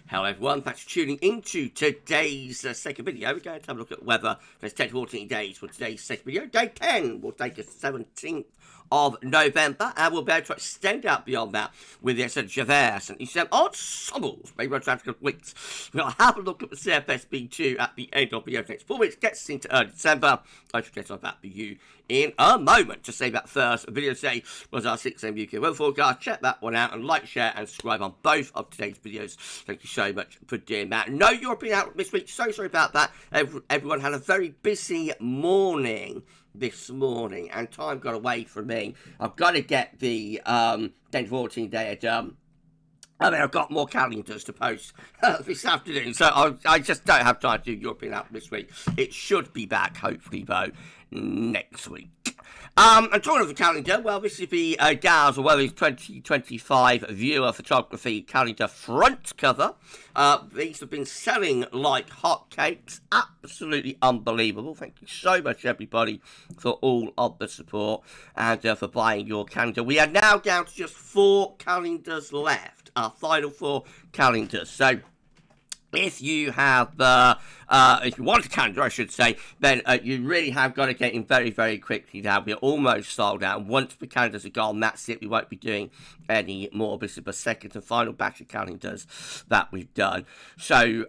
Hello everyone, thanks for tuning into today's second video. We're going to have a look at weather for 10 to 14 days for today's second video. Day 10 will take us 17th of November, and we'll be able to extend out beyond that with the GFS and ECM ensembles. Maybe we'll try to go weeks. We'll have a look at the CFS V2 at the end of the next 4 weeks. Gets us into early December. I should get on that for you in a moment. Just say that first. Video today was our 6 AM UK weather forecast. Check that one out and like, share, and subscribe on both of today's videos. Thank you so much for doing that. No European outlook this week. So sorry about that. Everyone had a very busy morning this morning, and time got away from me. I've got to get the 10 to 14 day done. I mean, I've got more calendars to post this afternoon, so I just don't have time to do European outlook this week. It should be back, hopefully, though, next week. And talking of the calendar, well, this is the GavsWeatherVids 2025 viewer photography calendar front cover. These have been selling like hotcakes. Absolutely unbelievable. Thank you so much, everybody, for all of the support and for buying your calendar. We are now down to just 4 calendars left. Our final 4 calendars. So if you have, if you want a calendar, I should say, then you really have got to get in very, very quickly now. We're almost sold out. Once the calendars are gone, that's it. We won't be doing any more. This is the second and final batch of calendars that we've done. So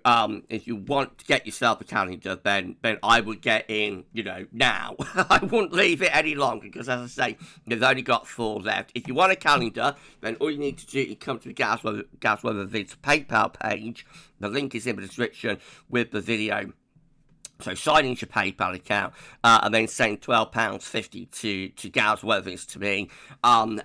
if you want to get yourself a calendar, then I would get in, you know, now. I wouldn't leave it any longer because, as I say, you've only got 4 left. If you want a calendar, then all you need to do is come to the GavsWeatherVids PayPal page. The link is in the description with the video. So sign into your PayPal account and then send £12.50 to GavsWeatherVids to me. And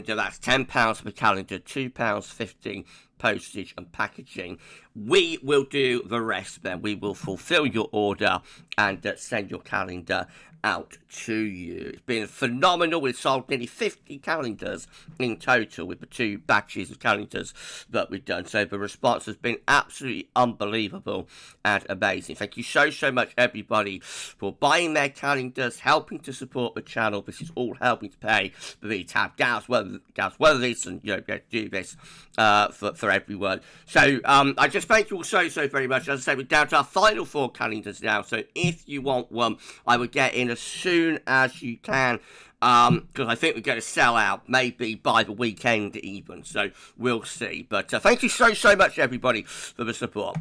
that's £10 per calendar, £2.50 postage and packaging. We will do the rest then. We will fulfill your order and send your calendar out to you. It's been phenomenal. We've sold nearly 50 calendars in total with the 2 batches of calendars that we've done. So the response has been absolutely unbelievable and amazing. Thank you so much, everybody, for buying their calendars, helping to support the channel. This is all helping to pay for me to have GavsWeatherVids and, you know, do this for everyone. So I just thank you all so very much. As I say, we're down to our final 4 calendars now. So if you want one, I would get in as soon as you can, because I think we're going to sell out maybe by the weekend even, so we'll see. But thank you so much, everybody, for the support.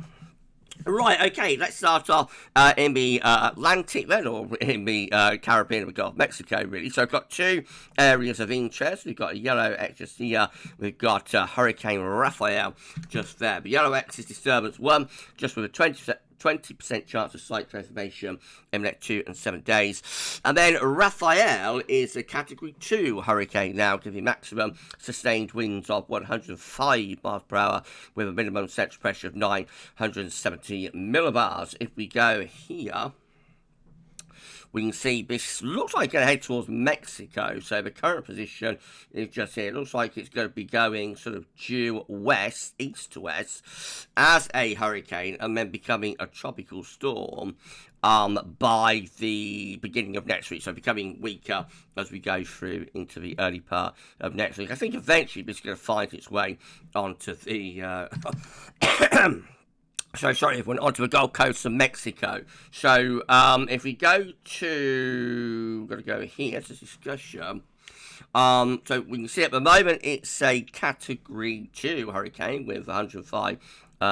Right, okay, let's start off in the Atlantic then, or in the Caribbean of Gulf of Mexico, really. So I've got 2 areas of interest. We've got a yellow X just here. We've got Hurricane Rafael just there. The yellow X is disturbance 1, just with a 20% chance of cyclone formation in the next 2 and 7 days. And then Rafael is a Category 2 hurricane now, giving maximum sustained winds of 105 miles per hour with a minimum central pressure of 970 millibars. If we go here, we can see this looks like it's going to head towards Mexico. So the current position is just here. It looks like it's going to be going sort of due west, east to west, as a hurricane, and then becoming a tropical storm by the beginning of next week. So becoming weaker as we go through into the early part of next week. I think eventually this is going to find its way onto the so sorry, everyone, onto the Gulf Coast of Mexico. So if we go to, got to go here to discussion. So we can see at the moment it's a Category 2 hurricane with 105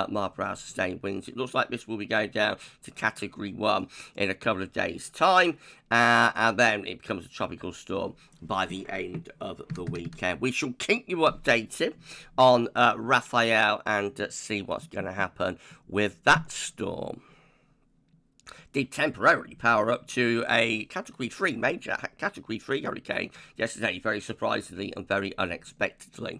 mile per hour sustained winds. It looks like this will be going down to Category 1 in a couple of days' time, and then it becomes a tropical storm by the end of the weekend. We shall keep you updated on Rafael and see what's going to happen with that storm. Did temporarily power up to a Category 3, major Category 3 hurricane yesterday, very surprisingly and very unexpectedly.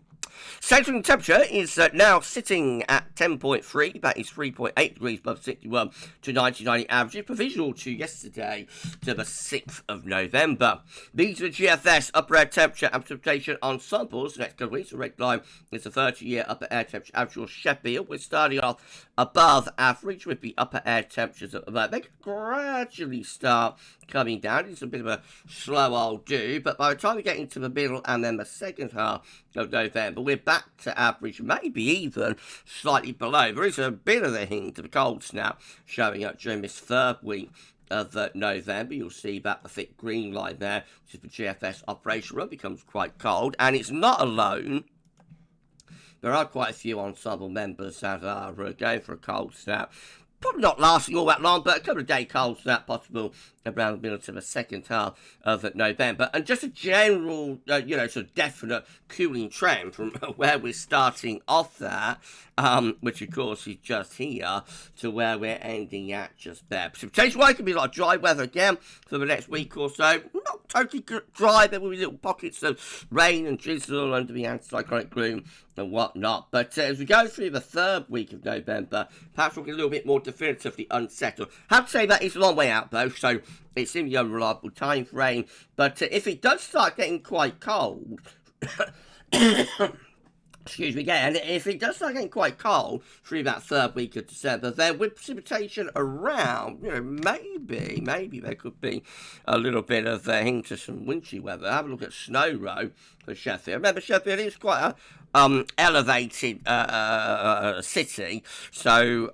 Central temperature is now sitting at 10.3, that is 3.8 degrees above 61 to 1990 average, provisional to yesterday to the 6th of November. These are the GFS upper air temperature and precipitation ensembles. Next couple of weeks, the red line is the 30-year upper air temperature average for Sheffield. We're starting off above average with the upper air temperatures at the moment. gradually start coming down. It's a bit of a slow old do, but by the time we get into the middle and then the second half of November, we're back to average, maybe even slightly below. There is a bit of a hint of a cold snap showing up during this third week of November. You'll see that the thick green line there, which is the GFS operation run, becomes quite cold, and it's not alone. There are quite a few ensemble members that are going for a cold snap. Probably not lasting all that long, but a couple of day cold snap possible around the middle to the second half of November. And just a general, sort of definite cooling trend from where we're starting off that, which of course is just here to where we're ending at just there. Precipitation-wise, could be a lot of dry weather again for the next week or so. Not totally dry, there will be little pockets of rain and drizzle under the anticyclonic gloom and whatnot. But as we go through the third week of November, perhaps we'll get a little bit more definitively unsettled. I have to say that is a long way out though, so it's in the unreliable time frame. But if it does start getting quite cold, excuse me again, if it does start getting quite cold through that third week of December, then with precipitation around, maybe there could be a little bit of a hint of some wintry weather. Have a look at Snow Row for Sheffield. Remember, Sheffield is quite a elevated city, so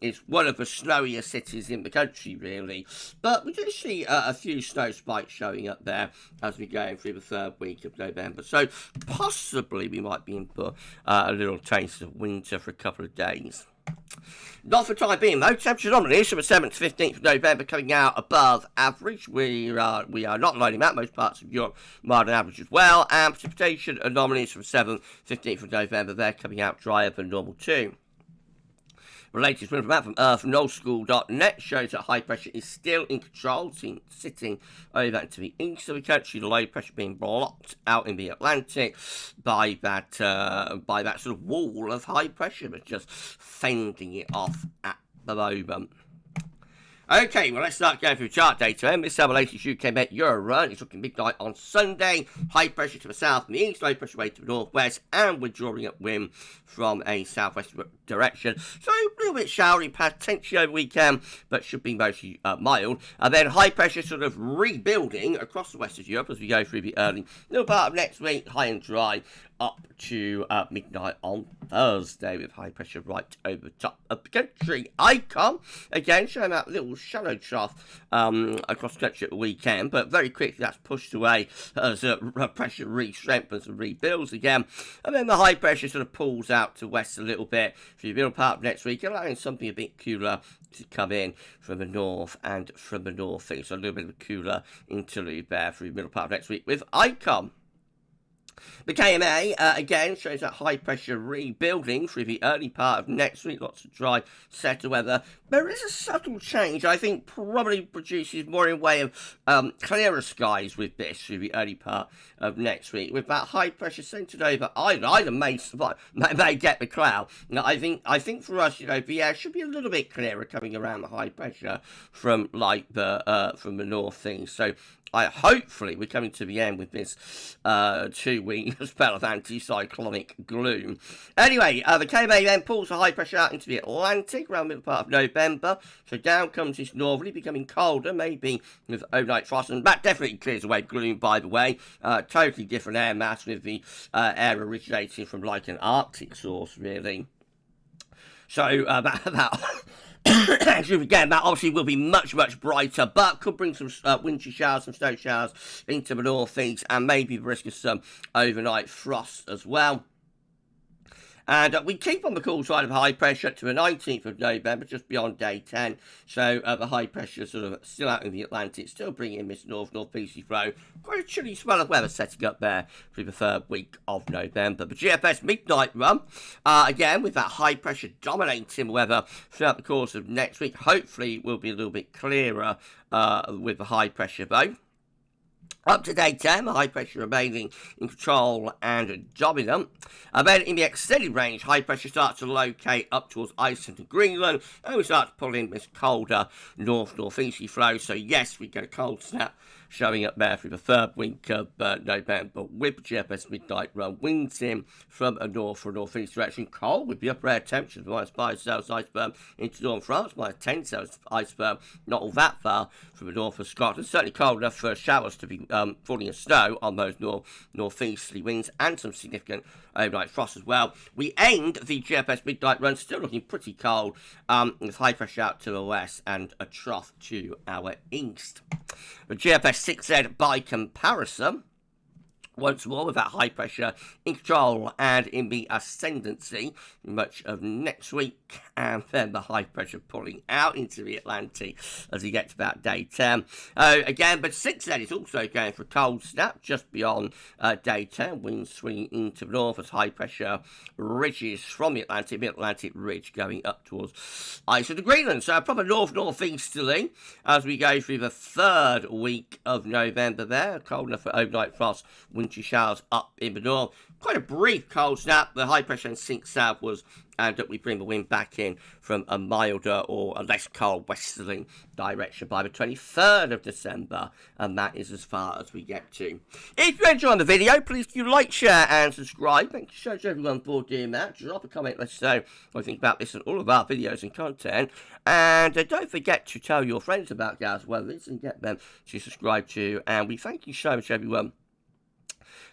it's one of the snowier cities in the country, really. But we do see a few snow spikes showing up there as we go through the third week of November. So possibly we might be in for a little taste of winter for a couple of days. Not for the time being, though. Temperature anomalies from the 7th to 15th of November coming out above average. We are not lining that. Most parts of Europe mild and average as well. And precipitation anomalies from 7th, 15th of November, they're coming out drier than normal too. The latest wind map from earth.nullschool.net shows that high pressure is still in control, sitting over to the east of the country. The low pressure being blocked out in the Atlantic by that sort of wall of high pressure, but just fending it off at the moment. Okay, well, let's start going through chart data. And this latest UK Met Euro run is looking midnight on Sunday. High pressure to the south and the east, low pressure way to the northwest, and we're drawing up wind from a southwest direction. So a little bit showery, potentially over weekend, but should be mostly mild. And then high pressure sort of rebuilding across the west of Europe as we go through the early little part of next week, high and dry up to midnight on Thursday with high pressure right over the top of the country. Icon, again, showing that little shallow trough across the country at the weekend, but very quickly that's pushed away as pressure re-strengthens and rebuilds again. And then the high pressure sort of pulls out to west a little bit for the middle part of next week, allowing something a bit cooler to come in from the north and from the northeast. So a little bit of a cooler interlude there through the middle part of next week with Icon. The KMA, again, shows that high pressure rebuilding through the early part of next week. Lots of dry, settled weather. There is a subtle change, I think, probably produces more in way of clearer skies with this through the early part of next week. With that high pressure centred over either may survive, may get the cloud. Now, I think for us, the air should be a little bit clearer coming around the high pressure from from the north things. So hopefully we're coming to the end with this 2-week spell of anticyclonic gloom. Anyway, the KMA then pulls the high pressure out into the Atlantic around the middle part of November. So down comes this northerly, becoming colder, maybe with overnight frost. And that definitely clears away gloom, by the way. Totally different air mass with the air originating from like an Arctic source, really. So again, that obviously will be much, much brighter, but could bring some wintry showers, some snow showers into the northeast, and maybe the risk of some overnight frost as well. And we keep on the cool side of high pressure to the 19th of November, just beyond day 10. So the high pressure sort of still out in the Atlantic, still bringing in this northeasterly flow. Quite a chilly spell of weather setting up there through the third week of November. The GFS midnight run, again, with that high pressure dominating weather throughout the course of next week. Hopefully will be a little bit clearer with the high pressure though. Up to day 10, high pressure remaining in control and dominant. Then in the extended range, high pressure starts to locate up towards Iceland and Greenland, and we start to pull in this colder northeasterly flow. So yes, we get a cold snap showing up there through the third week of November with GFS midnight run. Winds in from a north or northeast direction. Cold with the upper air temperatures, -5 Celsius iceberg into northern France, -10 Celsius iceberg, not all that far from the north of Scotland. Certainly cold enough for showers to be falling as snow on those northeasterly winds, and some significant overnight frost as well. We aimed the GFS midnight run, still looking pretty cold, with high pressure out to the west and a trough to our east. The GFS 6Z by comparison, once more with that high pressure in control and in the ascendancy much of next week, and then the high pressure pulling out into the Atlantic as we get to about day 10. Again, but 6Z is also going for a cold snap just beyond day 10. Winds swinging into the north as high pressure ridges from the Atlantic ridge going up towards Iceland and Greenland. So a proper northeasterly as we go through the third week of November there. Cold enough for overnight frost, wintry showers up in the north. Quite a brief cold snap. The high pressure and sinks southwards, and we bring the wind back in from a milder or a less cold westerly direction by the 23rd of December, and that is as far as we get to. If you're enjoying the video, please do like, share and subscribe. Thank you so much everyone for doing that. Drop a comment, let's know what you think about this and all of our videos and content, and don't forget to tell your friends about GavsWeatherVids and get them to subscribe to, and we thank you so much everyone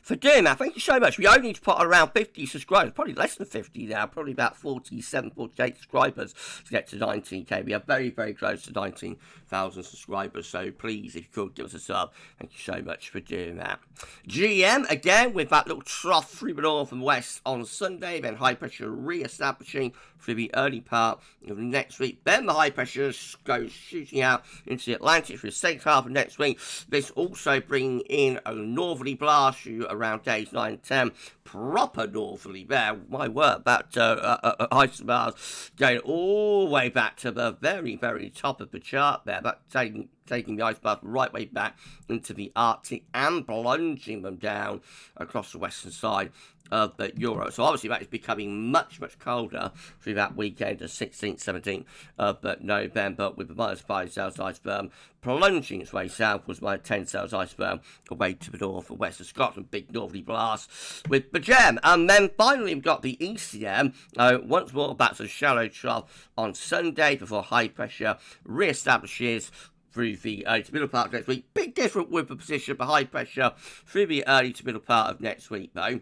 for doing that. Thank you so much. We only need to put around 50 subscribers, probably less than 50 now, probably about 47, 48 subscribers to get to 19k. We are very, very close to 19,000 subscribers, so please, if you could, give us a sub. Thank you so much for doing that. GM, again, with that little trough through the north and west on Sunday, then high pressure re-establishing through the early part of next week. Then the high pressure goes shooting out into the Atlantic for the second half of next week. This also bringing in a northerly blast around days 9 and 10. Proper northerly there. My word, that isobars going all the way back to the very, very top of the chart there. That taking the isobars right way back into the Arctic and plunging them down across the western side of the Euro. So obviously that is becoming much, much colder through that weekend, the 16th, 17th of November, with the -5 Celsius iceberg plunging its way southwards, -10 Celsius iceberg away to the north and west of Scotland. Big northerly blast with the gem. And then finally we've got the ECM. Once more, that's a shallow trough on Sunday before high pressure re-establishes through the early to middle part of next week. Big different with the position for high pressure through the early to middle part of next week though.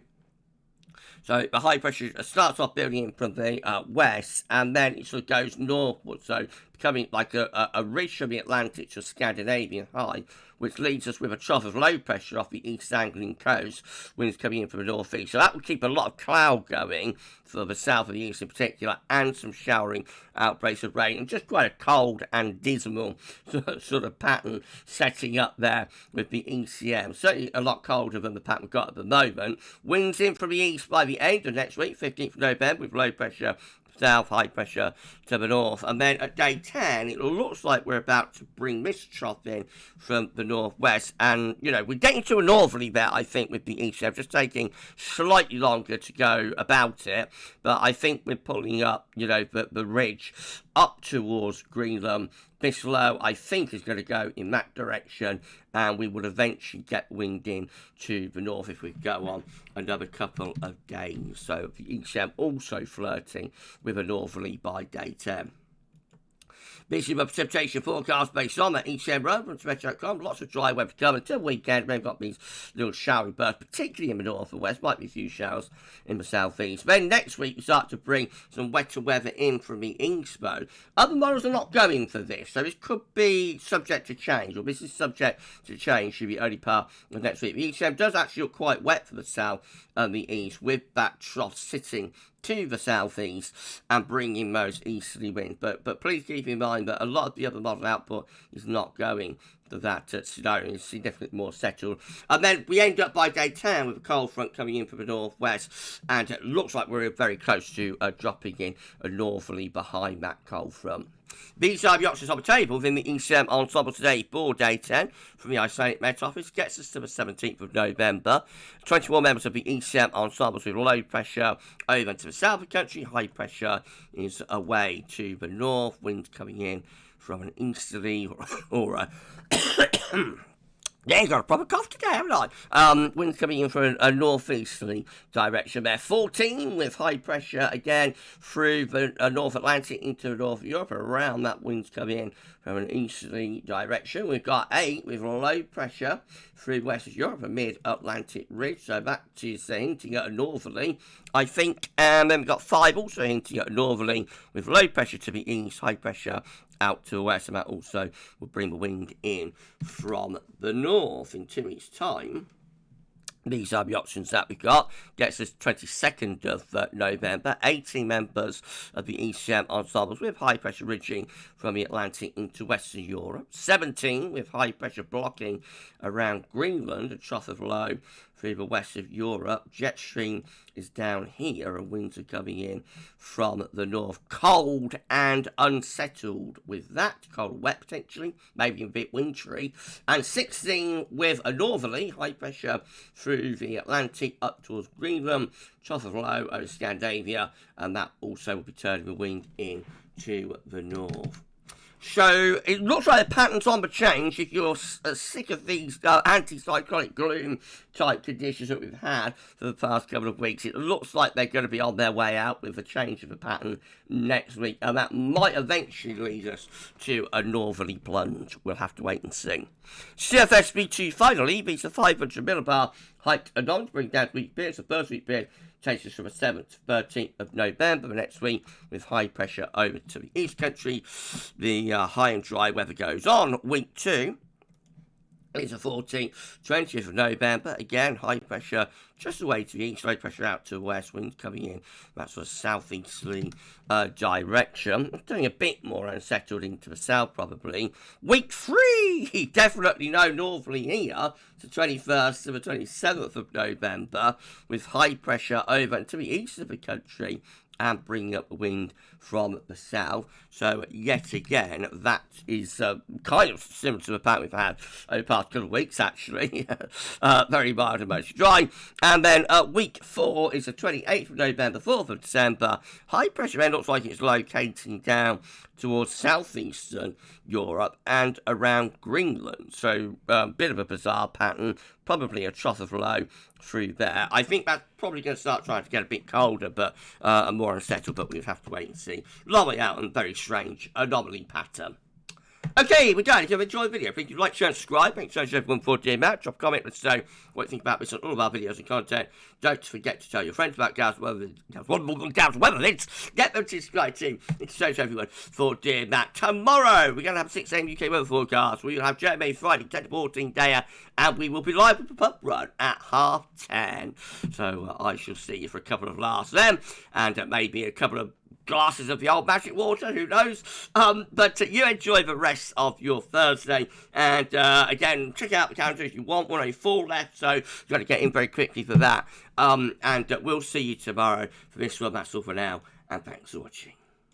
So the high pressure starts off building in from the west, and then it sort of goes northward, so becoming like a ridge from the Atlantic to Scandinavian high, which leads us with a trough of low pressure off the East Anglian coast, winds coming in from the northeast. So that will keep a lot of cloud going for the south of the east in particular, and some showering outbreaks of rain, and just quite a cold and dismal sort of pattern setting up there with the ECM. Certainly a lot colder than the pattern we've got at the moment. Winds in from the east by the end of next week, 15th of November, with low pressure south, high pressure to the north. And then at day 10, it looks like we're about to bring this trough in from the northwest. And, you know, we're getting to a northerly there, I think, with the ECM, just taking slightly longer to go about it. But I think we're pulling up, you know, the ridge up towards Greenland. This low, I think, is going to go in that direction, and we will eventually get wind in to the north if we go on another couple of days. So the ECM also flirting with a northerly by day 10. This is my precipitation forecast based on that ECM road from Meteo.com. Lots of dry weather to come until weekend. We've got these little showery bursts, particularly in the north and west. Might be a few showers in the southeast. Then next week we start to bring some wetter weather in from the inspo. Other models are not going for this, so this could be subject to change, or this is subject to change through the early part of next week. The ECM does actually look quite wet for the south and the east, with that trough sitting to the southeast and bringing those easterly winds. But please keep in mind that a lot of the other model output is not going that scenario is significantly more settled. And then we end up by day 10 with a cold front coming in from the northwest, and it looks like we're very close to dropping in a northerly behind that cold front. These are the options on the table within the ECM ensemble today for day 10 from the Icelandic Met Office. Gets us to the 17th of November. 21 members of the ECM ensembles with low pressure over to the south of the country. High pressure is away to the north. Wind coming in from an easterly or a yeah, you got a proper cough today, haven't I? Winds coming in from a northeasterly direction there. 14 with high pressure again through the North Atlantic into North Europe. Around that, winds coming in from an easterly direction. We've got 8 with low pressure through West Europe, a mid-Atlantic ridge. So that is hinting at a northerly, I think. And then we've got 5 also hinting at a northerly with low pressure to the east, high pressure out to the west, and that also will bring the wind in from the north in 2 weeks' time. These are the options that we've got. Gets us 22nd of November. 18 members of the ECM ensembles with high pressure ridging from the Atlantic into Western Europe. 17 with high pressure blocking around Greenland, a trough of low through the west of Europe. Jet stream is down here and winds are coming in from the north. Cold and unsettled with that. Cold, wet potentially, maybe a bit wintry. And 16 with a northerly, high pressure through the Atlantic up towards Greenland. Trough of low over Scandinavia, and that also will be turning the wind in to the north. So it looks like the pattern's on the change. If you're sick of these anticyclonic gloom type conditions that we've had for the past couple of weeks, it looks like they're going to be on their way out with a change of the pattern next week, and that might eventually lead us to a northerly plunge. We'll have to wait and see. CFS V2 finally beats a 500 millibar hiked anon to bring down week periods. The first week period takes us from the 7th to 13th of November the next week with high pressure over to the East Country. The high and dry weather goes on. Week 2 is the 14th, 20th of November. Again, high pressure just away to the east, low pressure out to the west, winds coming in. That's sort of southeasterly direction. Doing a bit more unsettled into the south, probably. Week 3, definitely no northerly here. The 21st to the 27th of November, with high pressure over to the east of the country and bringing up the wind from the south. So yet again, that is kind of similar to the pattern we've had over the past couple of weeks, actually. Very mild and mostly dry. And then week 4 is the 28th of November, 4th of December. High pressure end looks like it's locating down towards southeastern Europe and around Greenland. So a bit of a bizarre pattern, probably a trough of low through there. I think that's probably going to start trying to get a bit colder, but more unsettled, but we'll have to wait and see. Long way out and very strange anomaly pattern. Okay, we're done. If you've enjoyed the video, please like, share, and subscribe. Make sure everyone for dear Matt. Drop a comment and say what you think about this and all of our videos and content. Don't forget to tell your friends about GavsWeatherVids. Get them to subscribe too. It's so everyone for dear Matt. Tomorrow, we're going to have a 6 AM UK weather forecast. We'll have JMA Friday, 10 to 14 day, and we will be live with the pub run at 10:30. So I shall see you for a couple of laughs then, and maybe a couple of glasses of the old magic water, who knows? But you enjoy the rest of your Thursday. And again, check out the calendar if you want. We're only 4 left, so you've got to get in very quickly for that. And we'll see you tomorrow for this one. That's all for now, and thanks for watching.